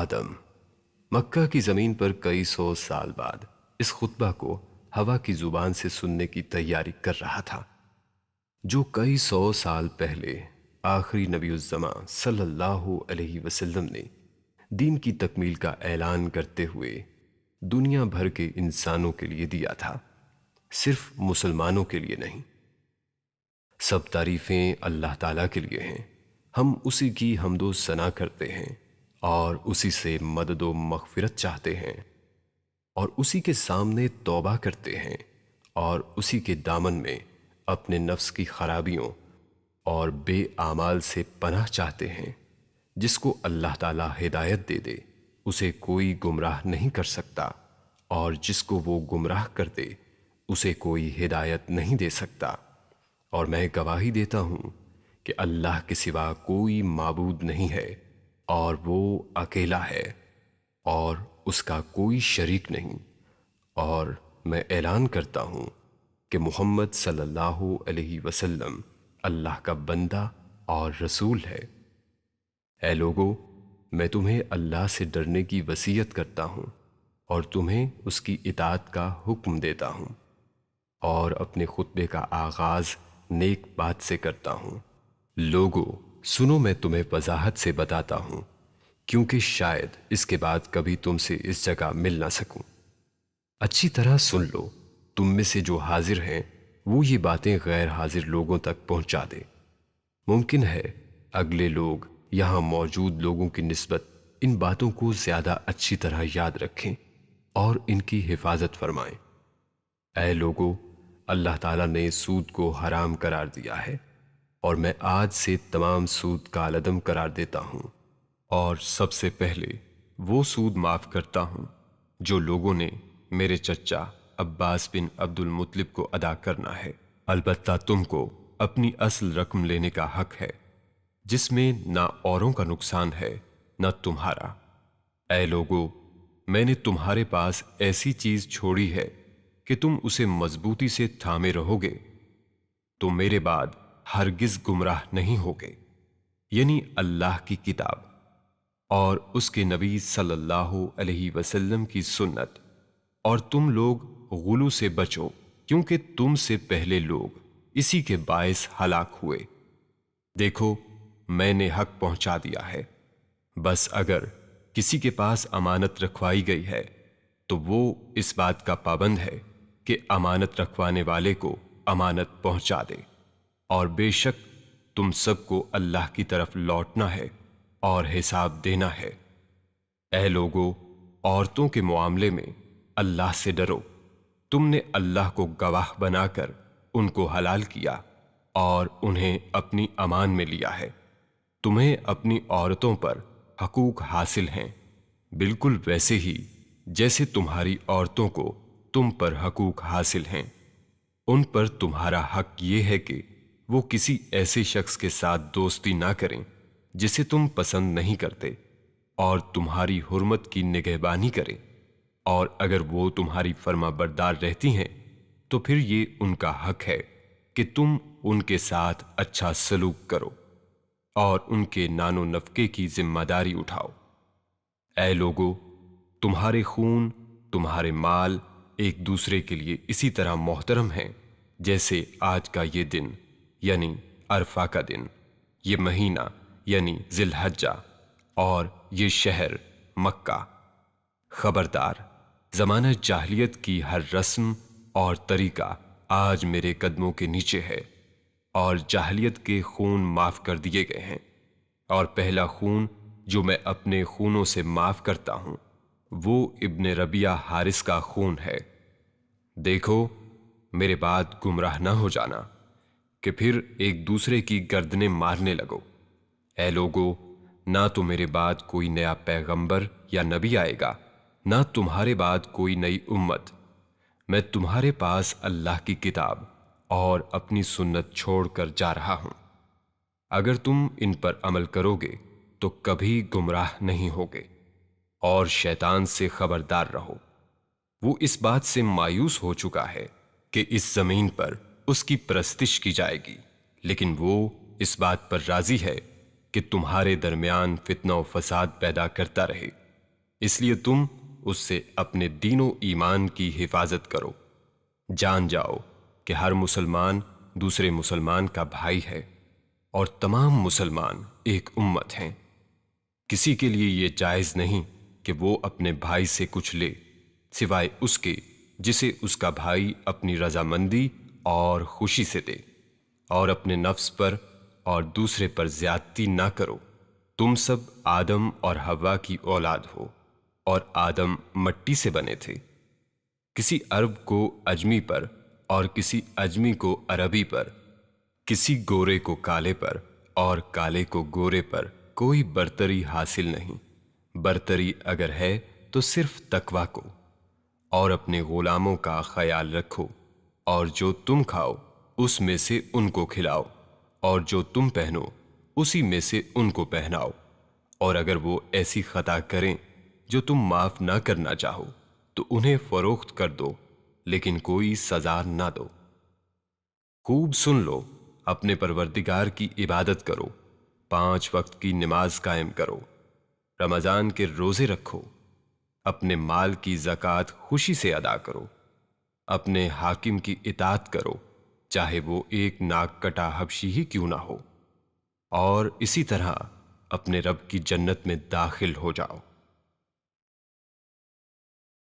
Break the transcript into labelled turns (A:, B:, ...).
A: آدم مکہ کی زمین پر کئی سو سال بعد اس خطبہ کو ہوا کی زبان سے سننے کی تیاری کر رہا تھا جو کئی سو سال پہلے آخری نبی الزمان صلی اللہ علیہ وسلم نے دین کی تکمیل کا اعلان کرتے ہوئے دنیا بھر کے انسانوں کے لیے دیا تھا، صرف مسلمانوں کے لیے نہیں۔ سب تعریفیں اللہ تعالیٰ کے لیے ہیں، ہم اسی کی حمد و ثنا کرتے ہیں اور اسی سے مدد و مغفرت چاہتے ہیں اور اسی کے سامنے توبہ کرتے ہیں اور اسی کے دامن میں اپنے نفس کی خرابیوں اور بے اعمال سے پناہ چاہتے ہیں۔ جس کو اللہ تعالیٰ ہدایت دے دے اسے کوئی گمراہ نہیں کر سکتا، اور جس کو وہ گمراہ کر دے اسے کوئی ہدایت نہیں دے سکتا۔ اور میں گواہی دیتا ہوں کہ اللہ کے سوا کوئی معبود نہیں ہے اور وہ اکیلا ہے اور اس کا کوئی شریک نہیں، اور میں اعلان کرتا ہوں کہ محمد صلی اللہ علیہ وسلم اللہ کا بندہ اور رسول ہے۔ اے لوگو، میں تمہیں اللہ سے ڈرنے کی وصیت کرتا ہوں اور تمہیں اس کی اطاعت کا حکم دیتا ہوں، اور اپنے خطبے کا آغاز نیک بات سے کرتا ہوں۔ لوگو سنو، میں تمہیں وضاحت سے بتاتا ہوں، کیونکہ شاید اس کے بعد کبھی تم سے اس جگہ مل نہ سکوں۔ اچھی طرح سن لو، تم میں سے جو حاضر ہیں وہ یہ باتیں غیر حاضر لوگوں تک پہنچا دے۔ ممکن ہے اگلے لوگ یہاں موجود لوگوں کی نسبت ان باتوں کو زیادہ اچھی طرح یاد رکھیں اور ان کی حفاظت فرمائیں۔ اے لوگو، اللہ تعالیٰ نے سود کو حرام قرار دیا ہے، اور میں آج سے تمام سود کالعدم قرار دیتا ہوں، اور سب سے پہلے وہ سود معاف کرتا ہوں جو لوگوں نے میرے چچا عباس بن عبد المطلب کو ادا کرنا ہے۔ البتہ تم کو اپنی اصل رقم لینے کا حق ہے، جس میں نہ اوروں کا نقصان ہے نہ تمہارا۔ اے لوگو، میں نے تمہارے پاس ایسی چیز چھوڑی ہے کہ تم اسے مضبوطی سے تھامے رہو گے تو میرے بعد ہرگز گمراہ نہیں ہوگے، یعنی اللہ کی کتاب اور اس کے نبی صلی اللہ علیہ وسلم کی سنت۔ اور تم لوگ غلو سے بچو، کیونکہ تم سے پہلے لوگ اسی کے باعث ہلاک ہوئے۔ دیکھو، میں نے حق پہنچا دیا ہے، بس اگر کسی کے پاس امانت رکھوائی گئی ہے تو وہ اس بات کا پابند ہے کہ امانت رکھوانے والے کو امانت پہنچا دے، اور بے شک تم سب کو اللہ کی طرف لوٹنا ہے اور حساب دینا ہے۔ اے لوگو، عورتوں کے معاملے میں اللہ سے ڈرو۔ تم نے اللہ کو گواہ بنا کر ان کو حلال کیا اور انہیں اپنی امان میں لیا ہے۔ تمہیں اپنی عورتوں پر حقوق حاصل ہیں، بالکل ویسے ہی جیسے تمہاری عورتوں کو تم پر حقوق حاصل ہیں۔ ان پر تمہارا حق یہ ہے کہ وہ کسی ایسے شخص کے ساتھ دوستی نہ کریں جسے تم پسند نہیں کرتے، اور تمہاری حرمت کی نگہبانی کریں، اور اگر وہ تمہاری فرما بردار رہتی ہیں تو پھر یہ ان کا حق ہے کہ تم ان کے ساتھ اچھا سلوک کرو اور ان کے نان و نفقے کی ذمہ داری اٹھاؤ۔ اے لوگو، تمہارے خون، تمہارے مال ایک دوسرے کے لیے اسی طرح محترم ہیں جیسے آج کا یہ دن یعنی عرفہ کا دن، یہ مہینہ یعنی ذی الحجہ، اور یہ شہر مکہ۔ خبردار، زمانہ جاہلیت کی ہر رسم اور طریقہ آج میرے قدموں کے نیچے ہے، اور جاہلیت کے خون معاف کر دیے گئے ہیں، اور پہلا خون جو میں اپنے خونوں سے معاف کرتا ہوں وہ ابن ربیعہ حارث کا خون ہے۔ دیکھو، میرے بعد گمراہ نہ ہو جانا کہ پھر ایک دوسرے کی گردنیں مارنے لگو۔ اے لوگو، نہ تو میرے بعد کوئی نیا پیغمبر یا نبی آئے گا، نہ تمہارے بعد کوئی نئی امت۔ میں تمہارے پاس اللہ کی کتاب اور اپنی سنت چھوڑ کر جا رہا ہوں۔ اگر تم ان پر عمل کرو گے تو کبھی گمراہ نہیں ہوگے، اور شیطان سے خبردار رہو، وہ اس بات سے مایوس ہو چکا ہے کہ اس زمین پر اس کی پرستش کی جائے گی، لیکن وہ اس بات پر راضی ہے کہ تمہارے درمیان فتنہ و فساد پیدا کرتا رہے۔ اس لیے تم اس سے اپنے دین و ایمان کی حفاظت کرو۔ جان جاؤ کہ ہر مسلمان دوسرے مسلمان کا بھائی ہے اور تمام مسلمان ایک امت ہیں۔ کسی کے لیے یہ جائز نہیں کہ وہ اپنے بھائی سے کچھ لے سوائے اس کے جسے اس کا بھائی اپنی رضامندی اور خوشی سے دے، اور اپنے نفس پر اور دوسرے پر زیادتی نہ کرو۔ تم سب آدم اور حوا کی اولاد ہو، اور آدم مٹی سے بنے تھے۔ کسی عرب کو اجمی پر اور کسی اجمی کو عربی پر، کسی گورے کو کالے پر اور کالے کو گورے پر کوئی برتری حاصل نہیں۔ برتری اگر ہے تو صرف تقویٰ کو، اور اپنے غلاموں کا خیال رکھو، اور جو تم کھاؤ اس میں سے ان کو کھلاؤ، اور جو تم پہنو اسی میں سے ان کو پہناؤ، اور اگر وہ ایسی خطا کریں جو تم معاف نہ کرنا چاہو تو انہیں فروخت کر دو، لیکن کوئی سزا نہ دو۔ خوب سن لو، اپنے پروردگار کی عبادت کرو، 5 وقت کی نماز قائم کرو، رمضان کے روزے رکھو، اپنے مال کی زکوٰۃ خوشی سے ادا کرو، اپنے حاکم کی اطاعت کرو چاہے وہ ایک ناک کٹا حبشی ہی کیوں نہ ہو، اور اسی طرح اپنے رب کی جنت میں داخل ہو جاؤ۔